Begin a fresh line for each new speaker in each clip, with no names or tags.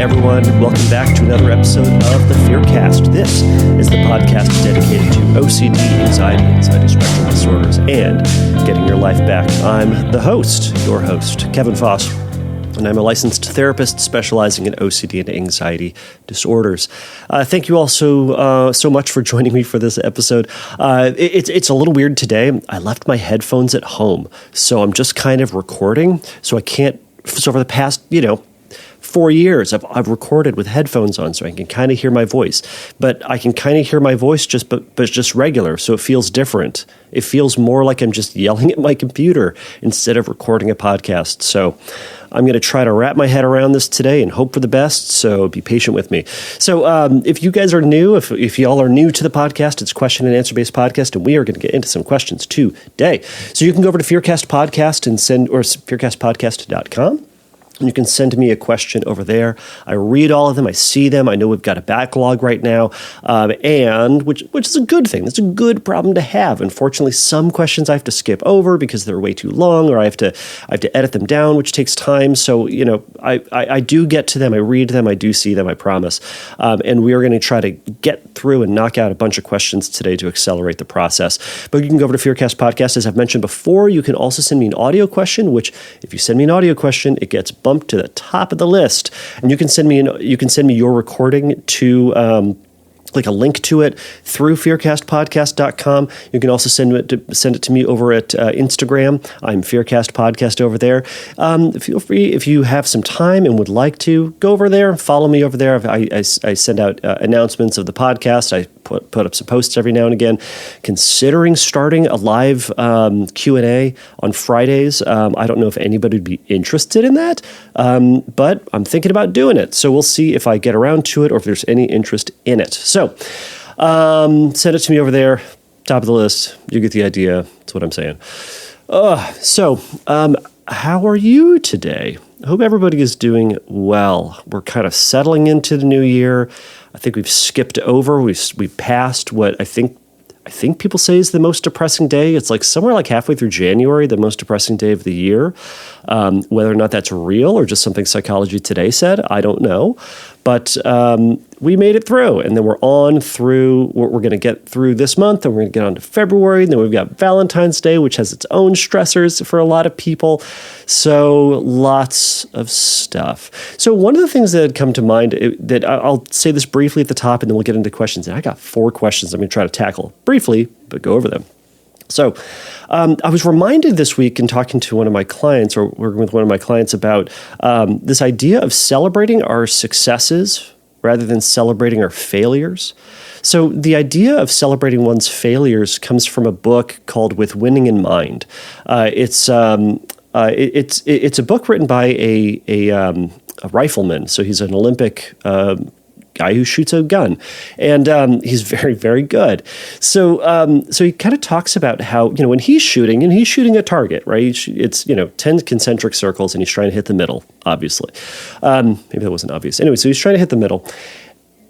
everyone. Welcome back to another episode of the Fearcast. This is the podcast dedicated to OCD, anxiety spectrum disorders, and getting your life back. I'm the host, your host, Kevin Foss, and I'm a licensed therapist specializing in OCD and anxiety disorders. Thank you all so much for joining me for this episode. It's a little weird today. I left my headphones at home, so I'm just kind of recording. So for the past, 4 years, I've recorded with headphones on, so I can kind of hear my voice. But I can kind of hear my voice but just regular, so it feels different. It feels more like I'm just yelling at my computer instead of recording a podcast. So I'm going to try to wrap my head around this today and hope for the best, so be patient with me. So if you guys are new, if y'all are new to the podcast, it's a question and answer based podcast, and we are going to get into some questions today. So you can go over to Fearcast Podcast or fearcastpodcast.com. And you can send me a question over there. I read all of them. I see them. I know we've got a backlog right now, and which is a good thing. That's a good problem to have. Unfortunately, some questions I have to skip over because they're way too long, or I have to edit them down, which takes time. So I do get to them. I read them. I do see them. I promise. And we are going to try to get through and knock out a bunch of questions today to accelerate the process. But you can go over to Fearcast Podcast, as I've mentioned before. You can also send me an audio question. Which, if you send me an audio question, it gets bumped to the top of the list, and you can send me your recording to like a link to it through fearcastpodcast.com. You can also send it to me over at Instagram. I'm Fearcast Podcast over there. Feel free, if you have some time and would like to, go over there, follow me over there. I send out announcements of the podcast. I put up some posts every now and again. Considering starting a live Q&A on Fridays. I don't know if anybody would be interested in that, but I'm thinking about doing it. So we'll see if I get around to it or if there's any interest in it. So send it to me over there, top of the list. You get the idea. That's what I'm saying. How are you today? I hope everybody is doing well. We're kind of settling into the new year. I think we've skipped over. We passed what I think people say is the most depressing day. It's like somewhere like halfway through January, the most depressing day of the year. Whether or not that's real or just something Psychology Today said, I don't know. But we made it through, and then we're on through. We're going to get through this month, and we're going to get on to February, and then we've got Valentine's Day, which has its own stressors for a lot of people. So lots of stuff. So one of the things that had come to mind, that I'll say this briefly at the top, and then we'll get into questions. And I got 4 questions I'm going to try to tackle briefly, but go over them. So I was reminded this week in talking to one of my clients, or working with one of my clients, about this idea of celebrating our successes rather than celebrating our failures. So the idea of celebrating one's failures comes from a book called With Winning in Mind. It's a book written by a rifleman. So he's an Olympic guy who shoots a gun, and he's very, very good. So he kind of talks about how, when he's shooting a target, right? It's 10 concentric circles, and he's trying to hit the middle. Obviously, maybe that wasn't obvious. Anyway, so he's trying to hit the middle,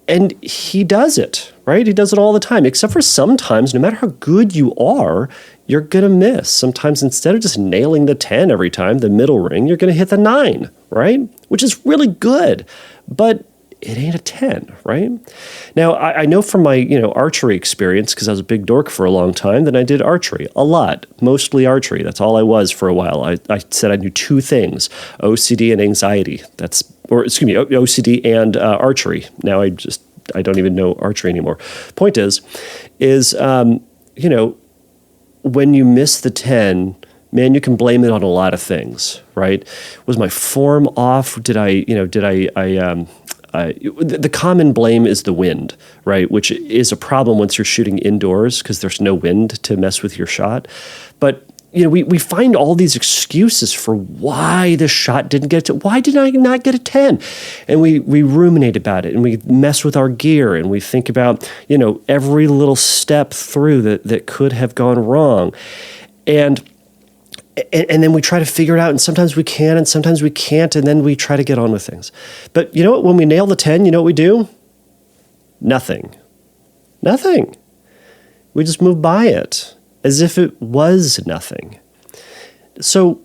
and he does it, right? He does it all the time, except for sometimes, no matter how good you are, you're gonna miss. Sometimes instead of just nailing the 10 every time, the middle ring, you're gonna hit the 9, right? Which is really good, but it ain't a 10, right? Now, I know from my, archery experience, because I was a big dork for a long time, that I did archery a lot, mostly archery. That's all I was for a while. I said I knew 2 things, OCD and anxiety. OCD and archery. Now I don't even know archery anymore. Point is, when you miss the 10, man, you can blame it on a lot of things, right? Was my form off? The common blame is the wind, right? Which is a problem once you're shooting indoors because there's no wind to mess with your shot. But we find all these excuses for why this shot didn't get to. Why did I not get a 10? And we ruminate about it, and we mess with our gear, and we think about every little step through that could have gone wrong, and then we try to figure it out, and sometimes we can, and sometimes we can't, and then we try to get on with things. But you know what? When we nail the 10, you know what we do? Nothing. We just move by it as if it was nothing. So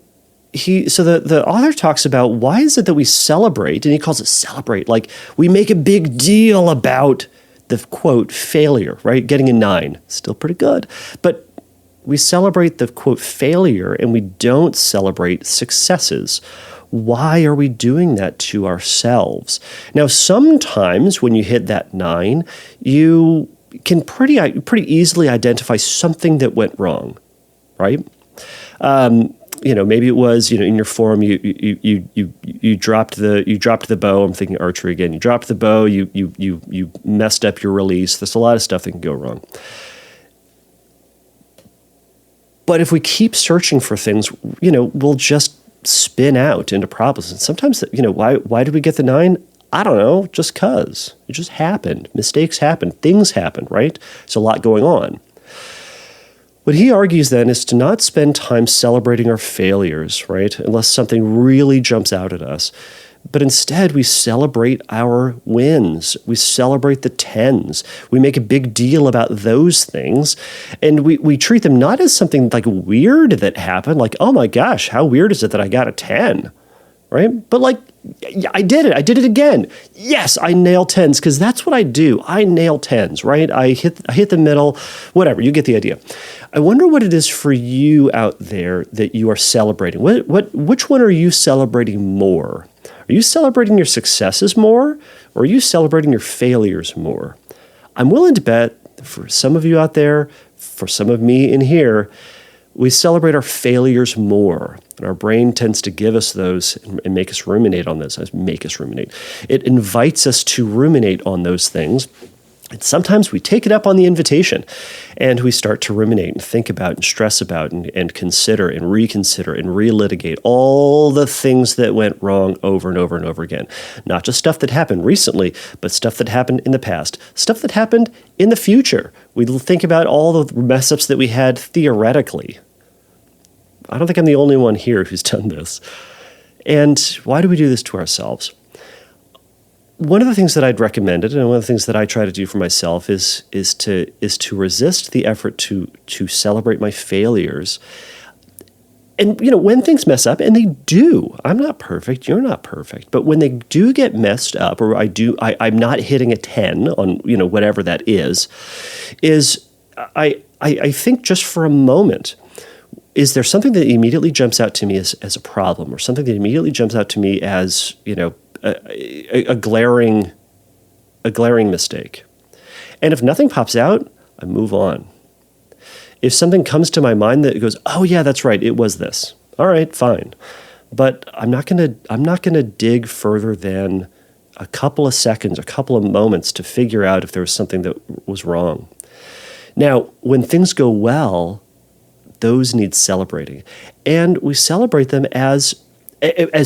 the author talks about why is it that we celebrate, and he calls it celebrate, like we make a big deal about the quote failure, right? Getting a 9, still pretty good, but we celebrate the quote failure and we don't celebrate successes. Why are we doing that to ourselves? Now, sometimes when you hit that 9, you can pretty easily identify something that went wrong, right? Maybe it was, in your form, you dropped the bow. I'm thinking archery again. You dropped the bow. You messed up your release. There's a lot of stuff that can go wrong. But if we keep searching for things, we'll just spin out into problems. And sometimes, why did we get the 9? I don't know, just 'cause. It just happened. Mistakes happen. Things happen, right? There's a lot going on. What he argues then is to not spend time celebrating our failures, right? Unless something really jumps out at us. But instead, we celebrate our wins. We celebrate the 10s. We make a big deal about those things. And we treat them not as something like weird that happened, like, oh my gosh, how weird is it that I got a 10, right? But like, I did it. I did it again. Yes, I nail 10s because that's what I do. I nail 10s, right? I hit the middle, whatever. You get the idea. I wonder what it is for you out there that you are celebrating. Which one are you celebrating more? Are you celebrating your successes more, or are you celebrating your failures more? I'm willing to bet for some of you out there, for some of me in here, we celebrate our failures more. And our brain tends to give us those and make us ruminate on this. It invites us to ruminate on those things. And sometimes we take it up on the invitation and we start to ruminate and think about and stress about and consider and reconsider and relitigate all the things that went wrong over and over and over again. Not just stuff that happened recently, but stuff that happened in the past, stuff that happened in the future. We think about all the mess ups that we had theoretically. I don't think I'm the only one here who's done this. And why do we do this to ourselves? One of the things that I'd recommended, and one of the things that I try to do for myself, is to resist the effort to celebrate my failures. And when things mess up, and they do, I'm not perfect, you're not perfect, but when they do get messed up, or I'm not hitting a 10 on whatever that is I think just for a moment, is there something that immediately jumps out to me as a problem, or something that immediately jumps out to me as a glaring mistake? And if nothing pops out, I move on. If something comes to my mind that goes, oh yeah, that's right, it was this. All right, fine. But I'm not gonna dig further than a couple of seconds, a couple of moments to figure out if there was something that was wrong. Now, when things go well, those need celebrating. And we celebrate them as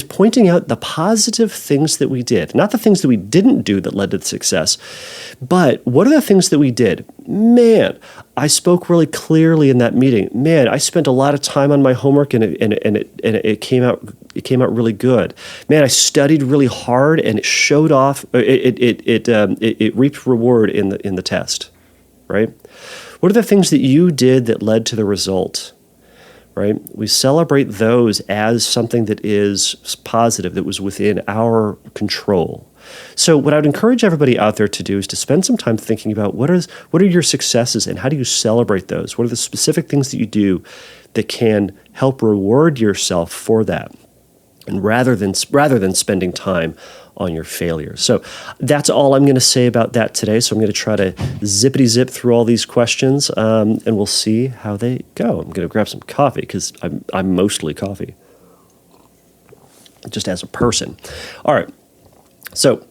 pointing out the positive things that we did, not the things that we didn't do that led to the success, but what are the things that we did? Man, I spoke really clearly in that meeting. Man, I spent a lot of time on my homework and it came out really good. Man, I studied really hard and it showed off. It reaped reward in the test, right? What are the things that you did that led to the result? Right? We celebrate those as something that is positive, that was within our control. So what I would encourage everybody out there to do is to spend some time thinking about what are your successes and how do you celebrate those? What are the specific things that you do that can help reward yourself for that? And rather than spending time on your failures. So that's all I'm going to say about that today. So I'm going to try to zippity-zip through all these questions, and we'll see how they go. I'm going to grab some coffee because I'm mostly coffee, just as a person. All right. So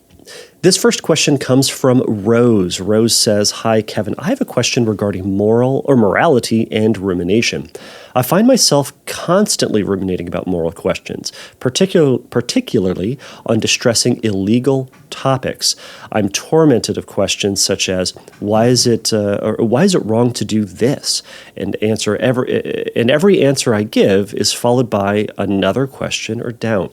this first question comes from Rose. Rose says, "Hi, Kevin. I have a question regarding morality and rumination. I find myself constantly ruminating about moral questions, particularly on distressing illegal topics. I'm tormented of questions such as, why is it wrong to do this? And every answer I give is followed by another question or doubt.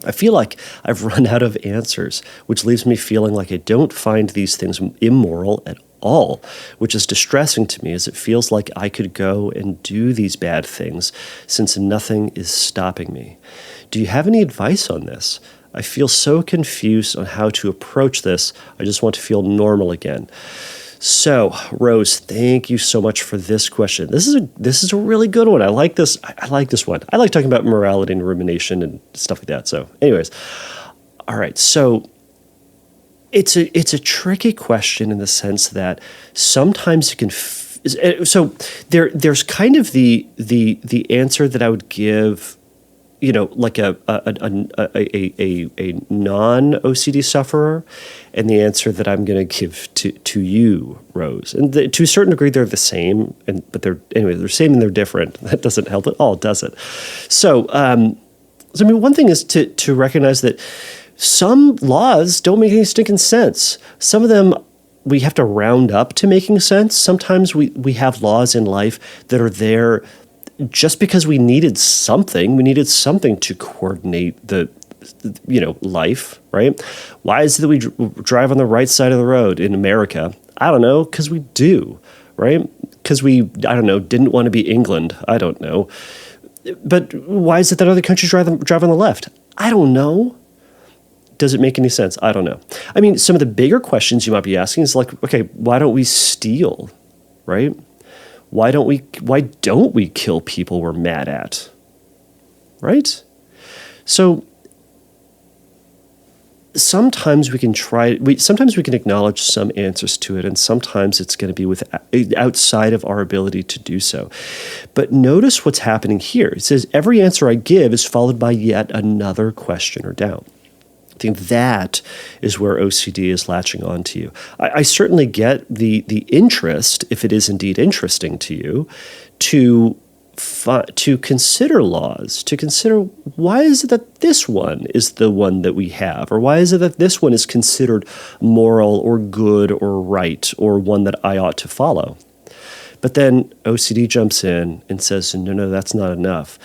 I feel like I've run out of answers, which leaves me feeling like I don't find these things immoral at all, which is distressing to me, as it feels like I could go and do these bad things since nothing is stopping me. Do you have any advice on this? I feel so confused on how to approach this. I just want to feel normal again. So, Rose, thank you so much for this question. This is a really good one. I like this. I like this one. I like talking about morality and rumination and stuff like that. So, anyways, all right. So, it's a tricky question in the sense that sometimes you can. So there's kind of the answer that I would give, like a non-OCD sufferer, and the answer that I'm going to give to you, Rose. And to a certain degree, they're the same, but they're same and they're different. That doesn't help at all, does it? So one thing is to recognize that some laws don't make any stinking sense. Some of them we have to round up to making sense. Sometimes we have laws in life that are there just because we needed something. We needed something to coordinate the life, right? Why is it that we drive on the right side of the road in America? I don't know, because we do, right? Because didn't want to be England. I don't know. But why is it that other countries drive on the left? I don't know. Does it make any sense? I don't know. I mean, some of the bigger questions you might be asking is like, okay, why don't we steal, right? Why don't we kill people we're mad at, right? So sometimes we can acknowledge some answers to it, and sometimes it's going to be outside of our ability to do so. But notice what's happening here. It says every answer I give is followed by yet another question or doubt. I think that is where OCD is latching on to you. I certainly get the interest, if it is indeed interesting to you, to consider laws, to consider why is it that this one is the one that we have, or why is it that this one is considered moral or good or right, or one that I ought to follow. But then OCD jumps in and says, no, that's not enough.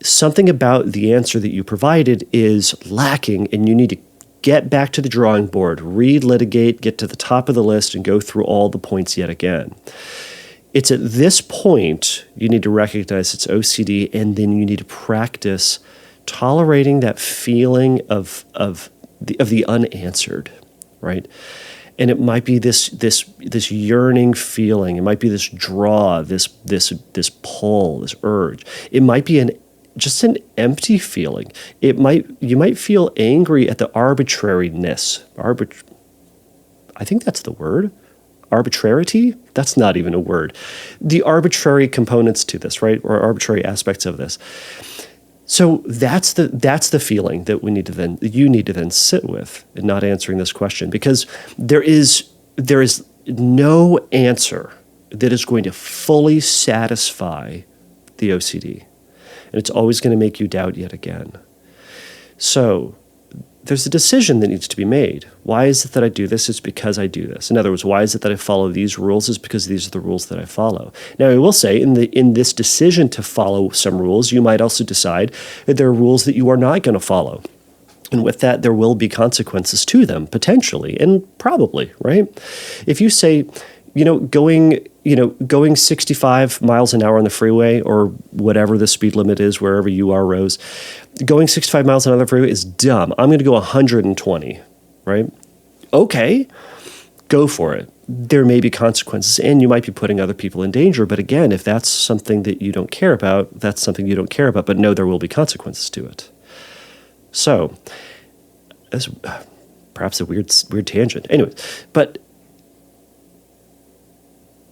Something about the answer that you provided is lacking, and you need to get back to the drawing board, relitigate, get to the top of the list, and go through all the points yet again. It's at this point you need to recognize it's OCD, and then you need to practice tolerating that feeling of the unanswered, right? And it might be this yearning feeling. It might be this draw, this pull, this urge. It might be just an empty feeling. You might feel angry at the arbitrariness. I think that's the word. Arbitrarity? That's not even a word. The arbitrary components to this, right? Or arbitrary aspects of this. So that's the feeling that you need to then sit with in not answering this question, because there is no answer that is going to fully satisfy the OCD. And it's always going to make you doubt yet again. So there's a decision that needs to be made. Why is it that I do this? It's because I do this. In other words, why is it that I follow these rules? It's because these are the rules that I follow. Now, I will say, in this decision to follow some rules, you might also decide that there are rules that you are not going to follow. And with that, there will be consequences to them, potentially, and probably, right? If you say, going 65 miles an hour on the freeway, or whatever the speed limit is wherever you are, Rose, going 65 miles an hour on the freeway is dumb. I'm going to go 120, right? Okay, go for it. There may be consequences, and you might be putting other people in danger. But again, if that's something that you don't care about, that's something you don't care about. But no, there will be consequences to it. So, that's perhaps a weird tangent. Anyway, but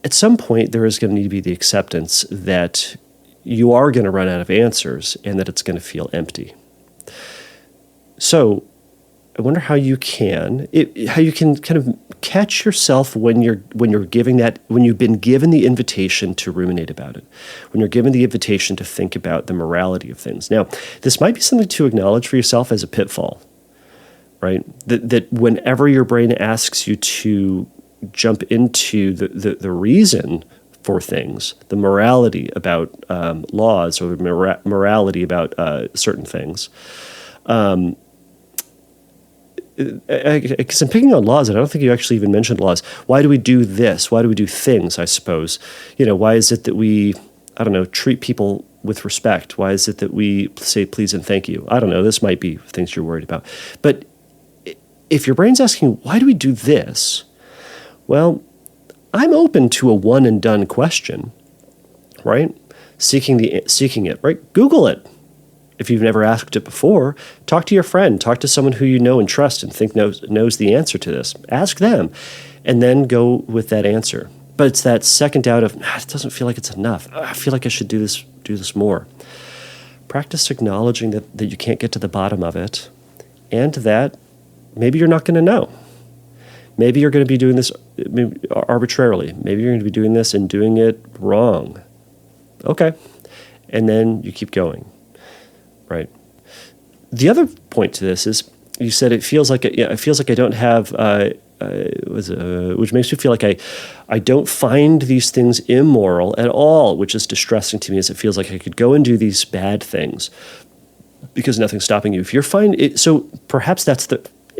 at some point, there is going to need to be the acceptance that you are going to run out of answers and that it's going to feel empty. So I wonder how you can kind of catch yourself when you've been given the invitation to ruminate about it, when you're given the invitation to think about the morality of things. Now, this might be something to acknowledge for yourself as a pitfall, right? That whenever your brain asks you to jump into the reason for things, the morality about laws, or the morality about certain things, because I'm picking on laws, and I don't think you actually even mentioned laws. Why do we do this? Why do we do things, I suppose? Why is it that we, I don't know, treat people with respect? Why is it that we say please and thank you? I don't know. This might be things you're worried about. But if your brain's asking, why do we do this? Well, I'm open to a one and done question, right? Seeking it, right? Google it. If you've never asked it before, talk to your friend, talk to someone who you know and trust and think knows the answer to this. Ask them, and then go with that answer. But it's that second doubt of, it doesn't feel like it's enough. I feel like I should do this more. Practice acknowledging that you can't get to the bottom of it, and that maybe you're not going to know. Maybe you're going to be doing this arbitrarily. Maybe you're going to be doing this and doing it wrong. Okay. And then you keep going, right? The other point to this is, you said it feels like I don't have, which makes me feel like I don't find these things immoral at all, which is distressing to me, as it feels like I could go and do these bad things because nothing's stopping you. If you're fine, so perhaps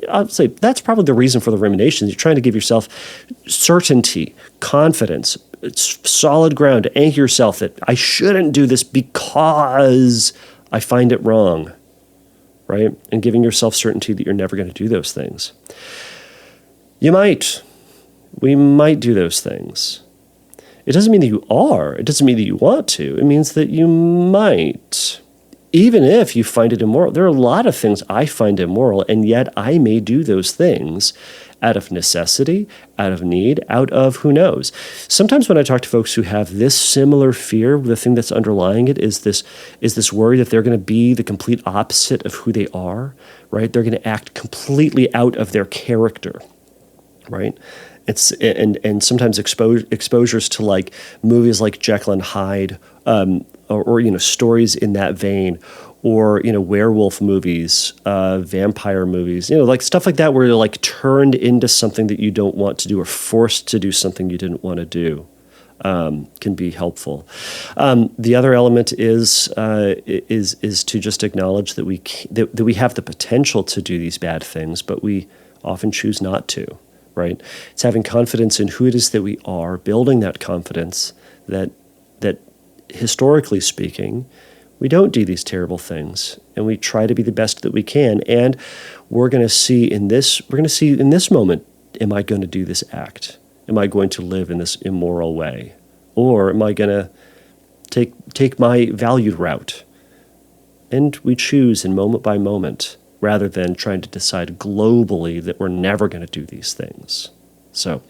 I'll say that's probably the reason for the ruminations. You're trying to give yourself certainty, confidence, solid ground to anchor yourself that I shouldn't do this because I find it wrong, right? And giving yourself certainty that you're never going to do those things. We might do those things. It doesn't mean that you are. It doesn't mean that you want to. It means that you might. Even if you find it immoral, there are a lot of things I find immoral, and yet I may do those things out of necessity, out of need, out of who knows. Sometimes when I talk to folks who have this similar fear, the thing that's underlying it is this worry that they're going to be the complete opposite of who they are, right? They're going to act completely out of their character, right? And sometimes exposures to like movies like Jekyll and Hyde, or stories in that vein, or werewolf movies, vampire movies, like stuff like that, where you're like turned into something that you don't want to do, or forced to do something you didn't want to do, can be helpful. The other element is to just acknowledge that we have the potential to do these bad things, but we often choose not to. Right? It's having confidence in who it is that we are, building that confidence that historically speaking, we don't do these terrible things, and we try to be the best that we can. And we're going to see in this moment, am I going to do this act? Am I going to live in this immoral way? Or am I going to take my valued route? And we choose in moment by moment, rather than trying to decide globally that we're never going to do these things. So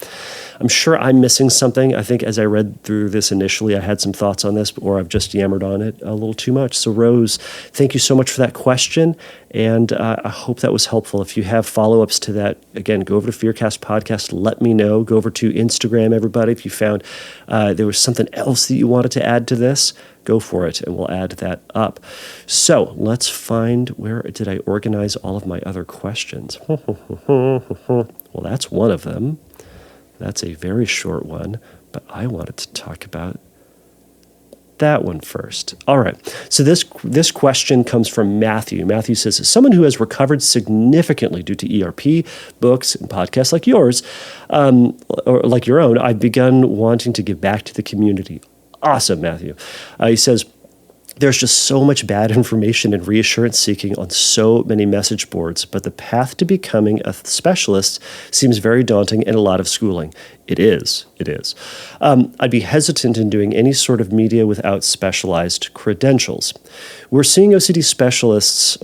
I'm sure I'm missing something. I think as I read through this initially, I had some thoughts on this, or I've just yammered on it a little too much. So Rose, thank you so much for that question, and I hope that was helpful. If you have follow-ups to that, again, go over to Fearcast Podcast. Let me know. Go over to Instagram, everybody. If you found there was something else that you wanted to add to this, go for it, and we'll add that up. So let's find, where did I organize all of my other questions? Well, that's one of them. That's a very short one, but I wanted to talk about that one first. All right. So this question comes from Matthew. Matthew says, as someone who has recovered significantly due to ERP, books, and podcasts like yours, or like your own, I've begun wanting to give back to the community. Awesome, Matthew. He says, there's just so much bad information and reassurance seeking on so many message boards, but the path to becoming a specialist seems very daunting and a lot of schooling. It is. I'd be hesitant in doing any sort of media without specialized credentials. We're seeing OCD specialists,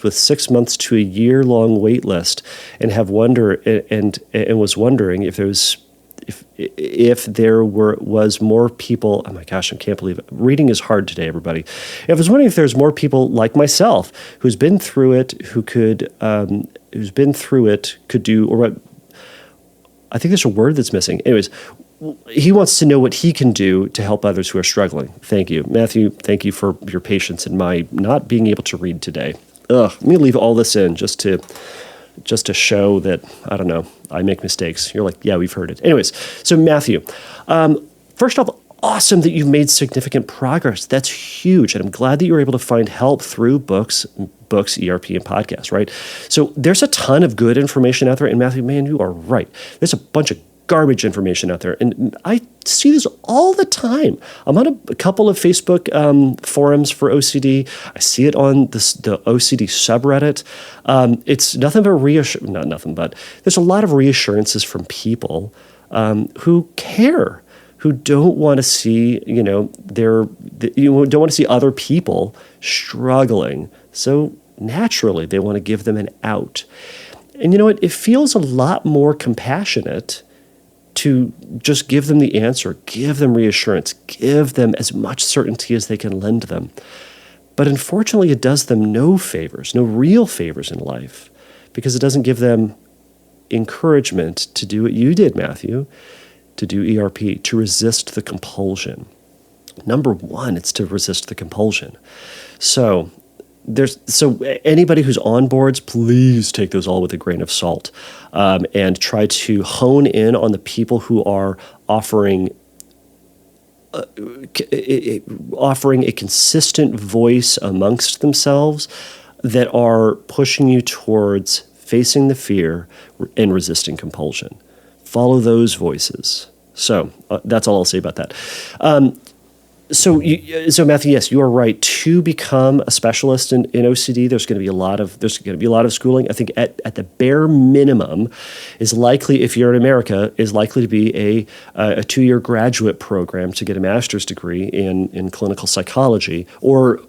with 6 months to a year-long wait list, and was wondering if there was more people. Oh my gosh, I can't believe it. Reading is hard today, everybody. I was wondering if there's more people like myself who's been through it, could do, or what, I think there's a word that's missing. Anyways, he wants to know what he can do to help others who are struggling. Thank you, Matthew. Thank you for your patience in my not being able to read today. Let me leave all this in just to show that, I don't know, I make mistakes. You're like, yeah, we've heard it. Anyways, so Matthew, first off, awesome that you've made significant progress. That's huge. And I'm glad that you were able to find help through books, ERP, and podcasts, right? So there's a ton of good information out there. And Matthew, man, you are right. There's a bunch of garbage information out there. And I see this all the time. I'm on a couple of Facebook forums for OCD. I see it on the OCD subreddit. It's nothing but not nothing, but there's a lot of reassurances from people who care, who don't want to see, don't want to see other people struggling. So naturally, they want to give them an out. And you know what? It feels a lot more compassionate to just give them the answer, give them reassurance, give them as much certainty as they can lend them. But unfortunately, it does them no favors, no real favors in life, because it doesn't give them encouragement to do what you did, Matthew, to do ERP, to resist the compulsion. Number one, it's to resist the compulsion. So anybody who's on boards, please take those all with a grain of salt, and try to hone in on the people who are offering a consistent voice amongst themselves that are pushing you towards facing the fear and resisting compulsion. Follow those voices. So that's all I'll say about that. So Matthew, yes, you are right. To become a specialist in OCD, there's going to be a lot of schooling. I think at the bare minimum is likely, if you're in America, is likely to be a 2-year graduate program to get a master's degree in clinical psychology or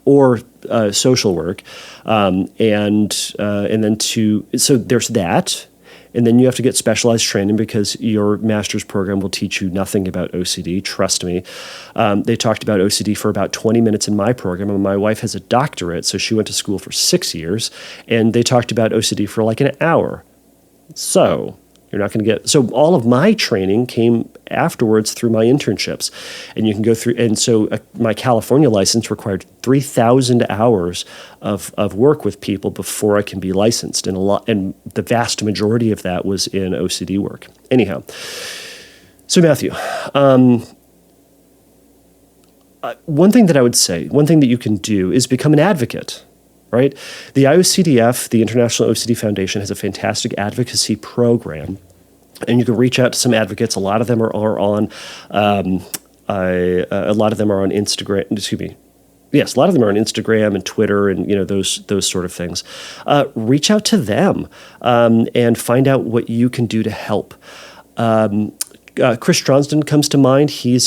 social work, and then so there's that. And then you have to get specialized training because your master's program will teach you nothing about OCD. Trust me. They talked about OCD for about 20 minutes in my program, and my wife has a doctorate, so she went to school for 6 years, and they talked about OCD for like an hour. So you're not going to get... So all of my training came afterwards through my internships, and you can go through... And so my California license required 3,000 hours of work with people before I can be licensed, and the vast majority of that was in OCD work. Anyhow, so Matthew, one thing that I would say, one thing that you can do is become an advocate. Right? The IOCDF, the International OCD Foundation, has a fantastic advocacy program, and you can reach out to some advocates. A lot of them are on Instagram. Excuse me. Yes, a lot of them are on Instagram and Twitter and those sort of things. Reach out to them and find out what you can do to help. Chris Stronsden comes to mind. Is he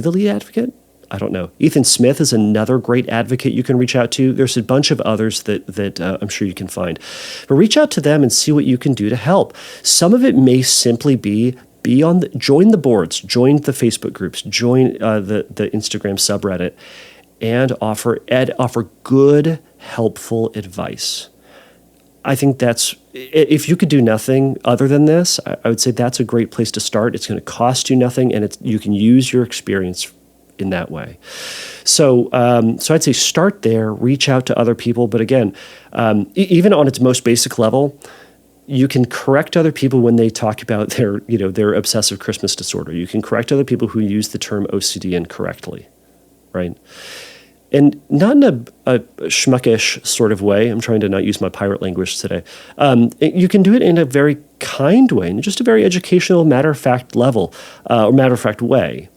the lead advocate? I don't know. Ethan Smith is another great advocate you can reach out to. There's a bunch of others that I'm sure you can find. But reach out to them and see what you can do to help. Some of it may simply be join the boards, join the Facebook groups, join the Instagram subreddit, and offer good, helpful advice. I think if you could do nothing other than this, I would say that's a great place to start. It's going to cost you nothing, and you can use your experience in that way. So I'd say start there, reach out to other people. But again, even on its most basic level, you can correct other people when they talk about their obsessive Christmas disorder. You can correct other people who use the term OCD incorrectly, right? And not in a schmuckish sort of way. I'm trying to not use my pirate language today. You can do it in a very kind way, in just a very educational, matter-of-fact level, or matter-of-fact way.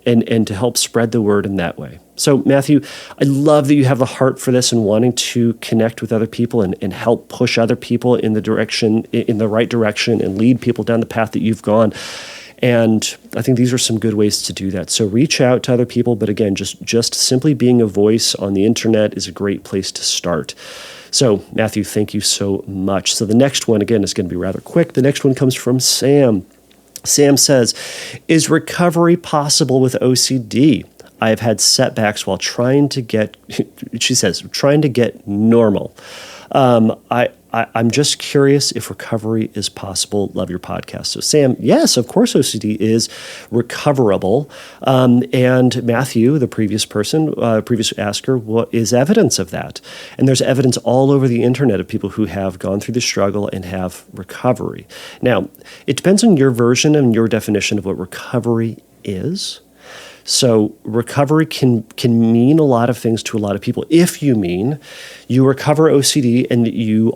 And to help spread the word in that way. So, Matthew, I love that you have the heart for this and wanting to connect with other people and help push other people in the right direction and lead people down the path that you've gone. And I think these are some good ways to do that. So reach out to other people, but again, just simply being a voice on the internet is a great place to start. So, Matthew, thank you so much. So the next one, again, is going to be rather quick. The next one comes from Sam. Sam says, is recovery possible with OCD? I have had setbacks while trying to get normal. I'm just curious if recovery is possible. Love your podcast. So Sam, yes, of course OCD is recoverable. And Matthew, the previous asker, is evidence of that. And there's evidence all over the internet of people who have gone through the struggle and have recovery. Now, it depends on your version and your definition of what recovery is. So recovery can mean a lot of things to a lot of people. If you mean you recover OCD and you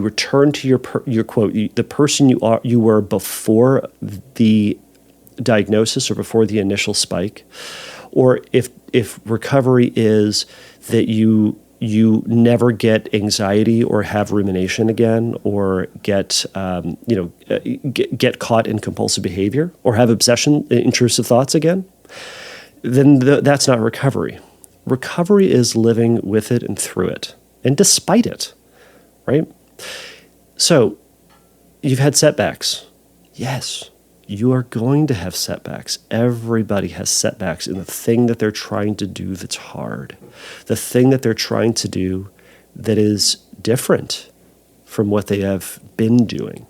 return to your quote, the person you were before the diagnosis or before the initial spike, or if recovery is that you never get anxiety or have rumination again, or get caught in compulsive behavior, or have intrusive thoughts again, then that's not recovery. Recovery is living with it and through it and despite it, right? So you've had setbacks. Yes, you are going to have setbacks. Everybody has setbacks in the thing that they're trying to do that's hard, the thing that they're trying to do that is different from what they have been doing,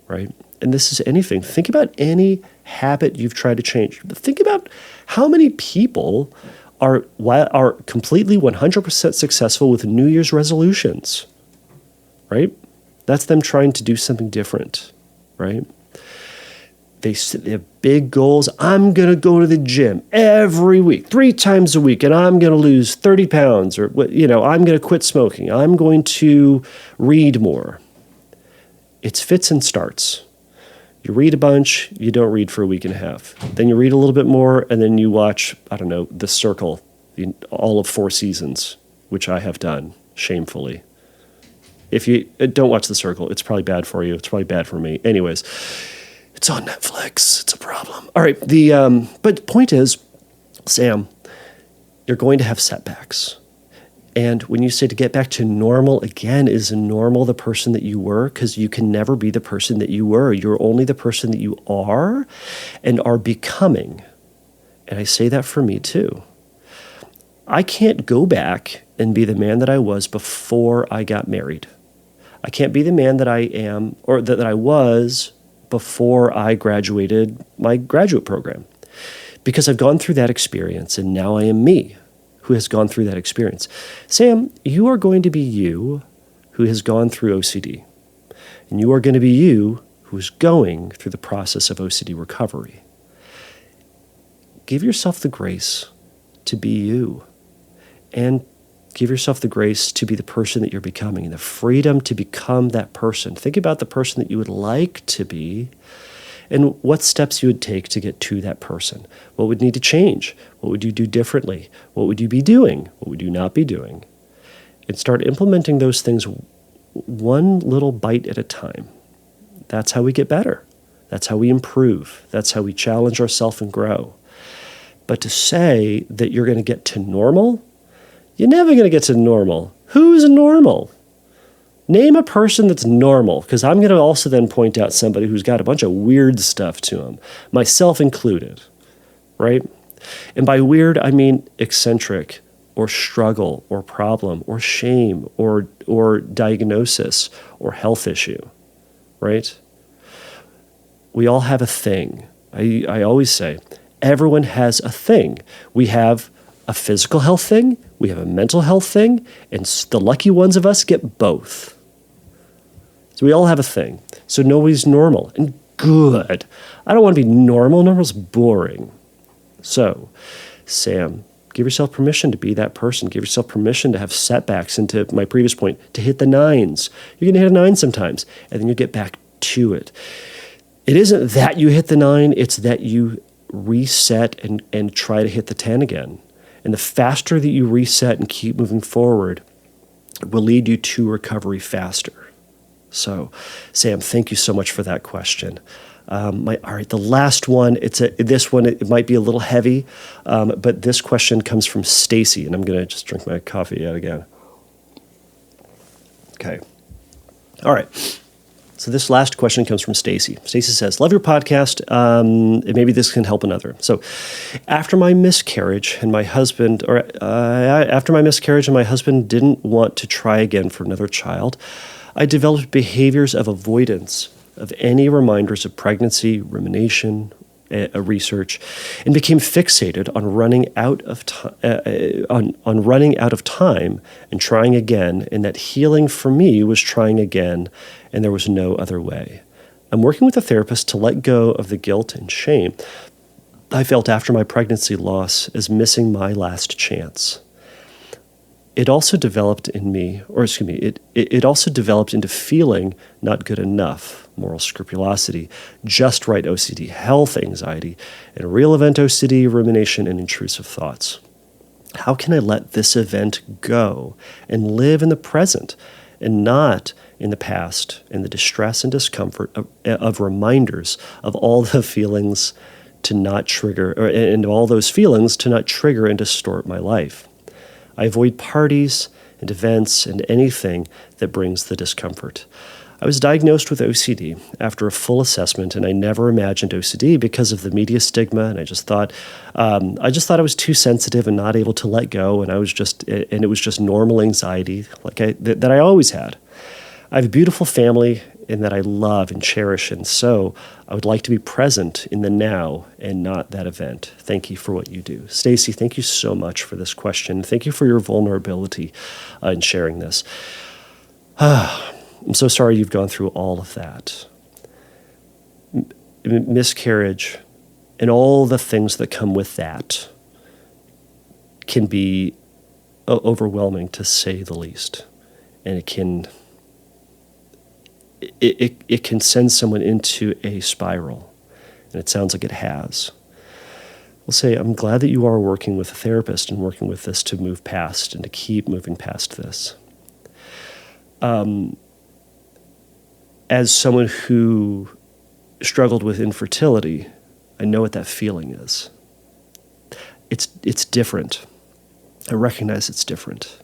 right? And this is anything. Think about any habit you've tried to change. Think about how many people are completely 100% successful with New Year's resolutions, right? That's them trying to do something different, right? They have big goals. I'm going to go to the gym every week, 3 times a week, and I'm going to lose 30 pounds, or I'm going to quit smoking. I'm going to read more. It's fits and starts. You read a bunch, you don't read for a week and a half. Then you read a little bit more, and then you watch, The Circle, all of 4 seasons, which I have done, shamefully. If you don't watch The Circle, it's probably bad for you. It's probably bad for me. Anyways, it's on Netflix. It's a problem. All right, but the point is, Sam, you're going to have setbacks. And when you say to get back to normal, again, is normal the person that you were? Because you can never be the person that you were. You're only the person that you are and are becoming. And I say that for me too. I can't go back and be the man that I was before I got married. I can't be the man that I am or that I was before I graduated my graduate program. Because I've gone through that experience and now I am me who has gone through that experience. Sam, you are going to be you who has gone through OCD. And you are going to be you who is going through the process of OCD recovery. Give yourself the grace to be you. And give yourself the grace to be the person that you're becoming and the freedom to become that person. Think about the person that you would like to be and what steps you would take to get to that person. What would need to change? What would you do differently? What would you be doing? What would you not be doing? And start implementing those things one little bite at a time. That's how we get better. That's how we improve. That's how we challenge ourselves and grow. But to say that you're going to get to normal, you're never going to get to normal. Who's normal? Name a person that's normal, because I'm going to also then point out somebody who's got a bunch of weird stuff to them, myself included, right? And by weird, I mean eccentric, or struggle, or problem, or shame, or diagnosis, or health issue, right? We all have a thing. I always say, everyone has a thing. We have a physical health thing, we have a mental health thing, and the lucky ones of us get both. So we all have a thing. So nobody's normal. And good. I don't want to be normal. Normal's boring. So, Sam, give yourself permission to be that person. Give yourself permission to have setbacks, and to my previous point, to hit the 9s. You're going to hit a 9 sometimes, and then you get back to it. It isn't that you hit the 9, it's that you reset and try to hit the 10 again. And the faster that you reset and keep moving forward will lead you to recovery faster. So, Sam, thank you so much for that question. All right, the last one, it might be a little heavy, but this question comes from Stacy, and I'm going to just drink my coffee out again. Okay. All right. So this last question comes from Stacy. Stacy says, "Love your podcast. Maybe this can help another. So, after my miscarriage and my husband didn't want to try again for another child, I developed behaviors of avoidance of any reminders of pregnancy, rumination, research, and became fixated on running out of time and trying again, and that healing for me was trying again, and there was no other way. I'm working with a therapist to let go of the guilt and shame I felt after my pregnancy loss as missing my last chance. It also developed in me, it also developed into feeling not good enough, moral scrupulosity, just right OCD, health anxiety, and real event OCD, rumination, and intrusive thoughts. How can I let this event go and live in the present and not in the past and the distress and discomfort of reminders of all the feelings to not trigger, and all those feelings to not trigger and distort my life? I avoid parties and events and anything that brings the discomfort. I was diagnosed with OCD after a full assessment, and I never imagined OCD because of the media stigma. And I just thought I was too sensitive and not able to let go, and it was just normal anxiety that I always had. I have a beautiful family and that I love and cherish, and so I would like to be present in the now and not that event. Thank you for what you do. Stacy, thank you so much for this question. Thank you for your vulnerability in sharing this. I'm so sorry you've gone through all of that. Miscarriage and all the things that come with that can be overwhelming, to say the least. And it can send someone into a spiral, and it sounds like it has. I'll say I'm glad that you are working with a therapist and working with this to move past and to keep moving past this. As someone who struggled with infertility, I know what that feeling is. It's different. I recognize it's different.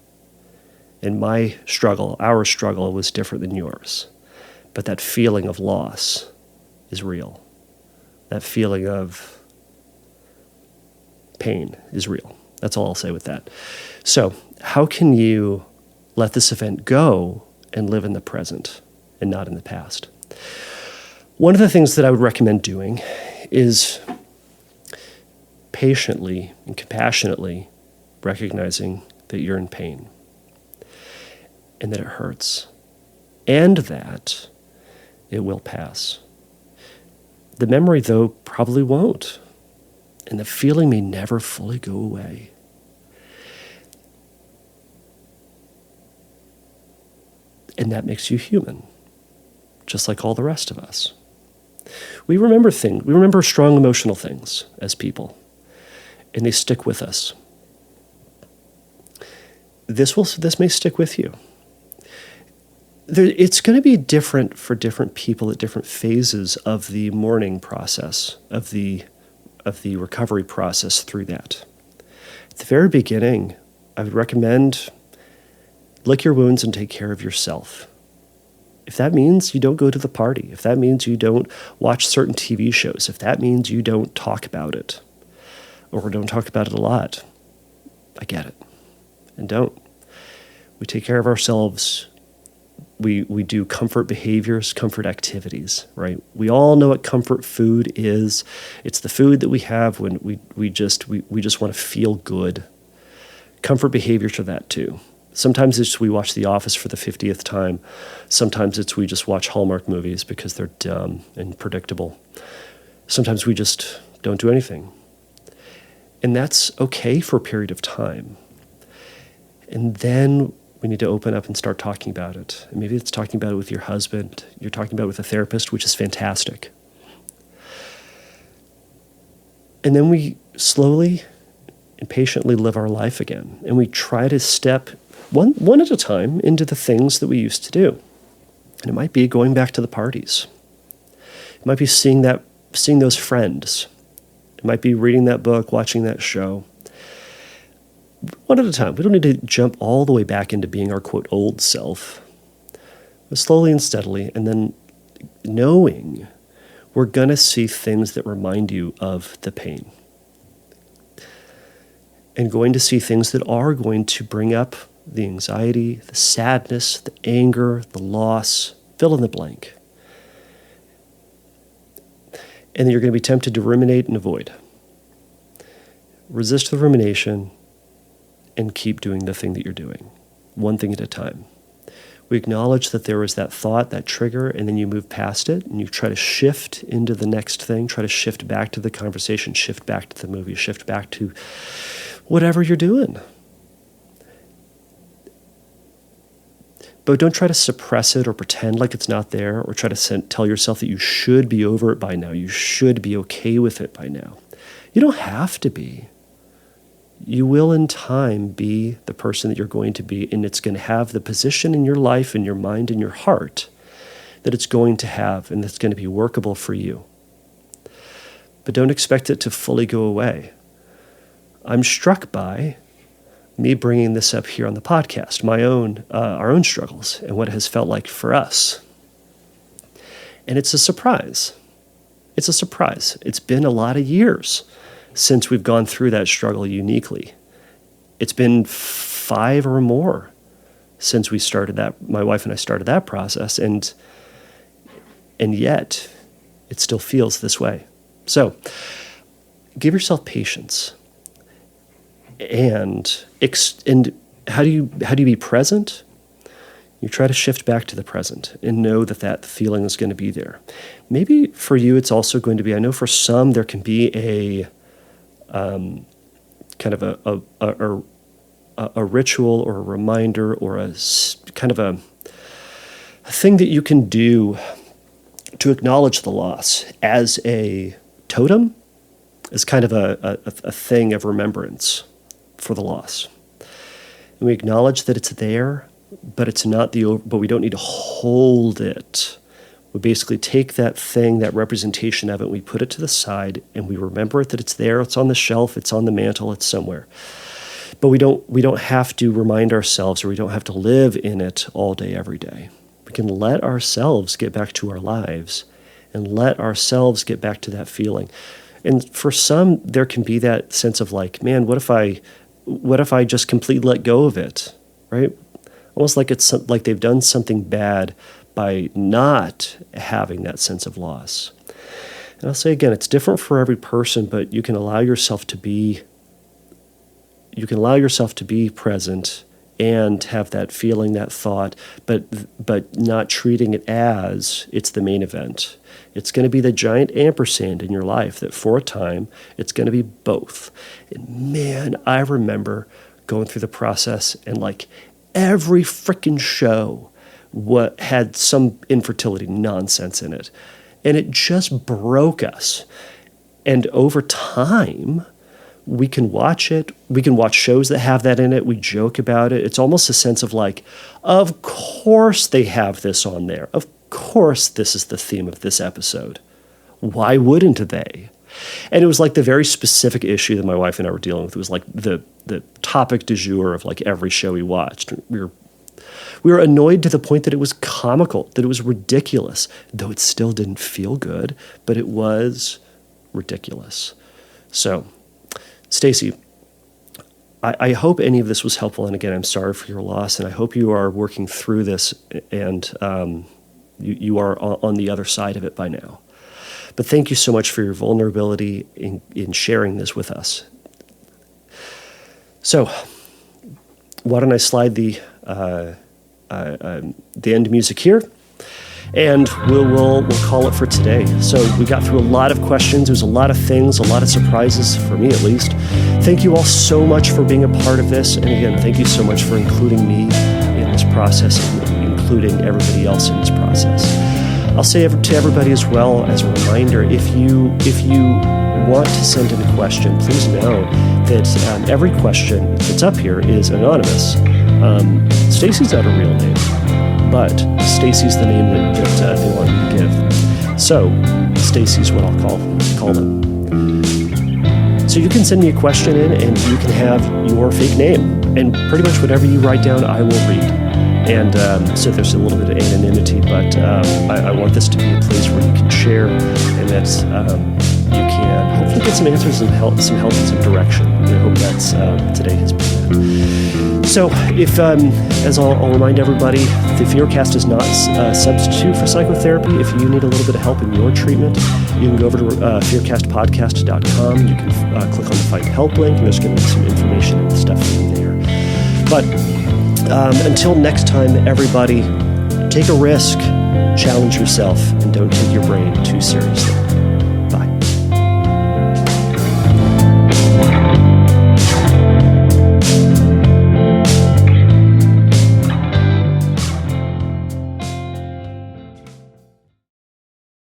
And our struggle was different than yours. But that feeling of loss is real. That feeling of pain is real. That's all I'll say with that. So, how can you let this event go and live in the present and not in the past? One of the things that I would recommend doing is patiently and compassionately recognizing that you're in pain and that it hurts and that it will pass. The memory, though, probably won't, and the feeling may never fully go away. And that makes you human, just like all the rest of us. We remember strong emotional things as people, and they stick with us. This may stick with you. It's going to be different for different people at different phases of the mourning process, of the recovery process through that. At the very beginning, I would recommend lick your wounds and take care of yourself. If that means you don't go to the party, if that means you don't watch certain TV shows, if that means you don't talk about it, or don't talk about it a lot, I get it. And don't. We take care of ourselves. We do comfort behaviors, comfort activities, right? We all know what comfort food is. It's the food that we have when we just want to feel good. Comfort behaviors are that too. Sometimes it's we watch The Office for the 50th time. Sometimes it's we just watch Hallmark movies because they're dumb and predictable. Sometimes we just don't do anything. And that's okay for a period of time. And then we need to open up and start talking about it. And maybe it's talking about it with your husband. You're talking about it with a therapist, which is fantastic. And then we slowly and patiently live our life again. And we try to step one at a time into the things that we used to do. And it might be going back to the parties. It might be seeing those friends. It might be reading that book, watching that show. One at a time. We don't need to jump all the way back into being our, quote, old self. But slowly and steadily, and then knowing we're going to see things that remind you of the pain. And going to see things that are going to bring up the anxiety, the sadness, the anger, the loss, fill in the blank. And then you're going to be tempted to ruminate and avoid. Resist the rumination and keep doing the thing that you're doing, one thing at a time. We acknowledge that there was that thought, that trigger, and then you move past it and you try to shift into the next thing, try to shift back to the conversation, shift back to the movie, shift back to whatever you're doing. But don't try to suppress it or pretend like it's not there, or try to tell yourself that you should be over it by now. You should be okay with it by now. You don't have to be. You will in time be the person that you're going to be, and it's going to have the position in your life, in your mind, in your heart that it's going to have, and that's going to be workable for you. But don't expect it to fully go away. I'm struck by me bringing this up here on the podcast, our own struggles and what it has felt like for us. And it's a surprise. It's a surprise. It's been a lot of years since we've gone through that struggle uniquely. It's been 5 or more since we started that, my wife and I started that process, and yet it still feels this way. So give yourself patience. And how do you be present? You try to shift back to the present and know that feeling is going to be there. Maybe for you, it's also going to be, I know for some, there can be a kind of a ritual or a reminder or a kind of a thing that you can do to acknowledge the loss as a totem, as kind of a thing of remembrance for the loss. And we acknowledge that it's there, but it's not but we don't need to hold it. We basically take that thing, that representation of it, and we put it to the side, and we remember it that it's there, it's on the shelf, it's on the mantle, it's somewhere. But we don't have to remind ourselves, or we don't have to live in it all day, every day. We can let ourselves get back to our lives and let ourselves get back to that feeling. And for some, there can be that sense of like, man, what if I just completely let go of it, right? Almost like it's like they've done something bad by not having that sense of loss. And I'll say again, it's different for every person, but you can allow yourself to be present and have that feeling, that thought, but not treating it as it's the main event. It's going to be the giant ampersand in your life that for a time, it's going to be both. And man, I remember going through the process, and like every freaking show had some infertility nonsense in it. And it just broke us. And over time, we can watch it. We can watch shows that have that in it. We joke about it. It's almost a sense of like, of course they have this on there. Of course this is the theme of this episode. Why wouldn't they? And it was like the very specific issue that my wife and I were dealing with. It was like the topic du jour of like every show we watched. We were annoyed to the point that it was comical, that it was ridiculous, though it still didn't feel good, but it was ridiculous. So, Stacy, I hope any of this was helpful. And again, I'm sorry for your loss, and I hope you are working through this and you are on the other side of it by now. But thank you so much for your vulnerability in sharing this with us. So, why don't I slide the end music here, and we'll call it for today. So we got through a lot of questions. There's a lot of things, a lot of surprises, for me at least. Thank you all so much for being a part of this. And again, thank you so much for including me in this process and including everybody else in this process. I'll say to everybody as well, as a reminder, if you want to send in a question, please know that every question that's up here is anonymous. Stacy's not a real name, but Stacy's the name that they want me to give. So Stacy's what I'll call them. So you can send me a question in, and you can have your fake name, and pretty much whatever you write down, I will read. And so there's a little bit of anonymity, but I want this to be a place where you can share, and that you can hopefully get some answers and help and some direction. And I hope that's today has been that. So if, as I'll remind everybody, the Fearcast is not a substitute for psychotherapy. If you need a little bit of help in your treatment, you can go over to fearcastpodcast.com. You can click on the Find Help link, and there's going to be some information and stuff in there. But Until next time, everybody, take a risk, challenge yourself, and don't take your brain too seriously.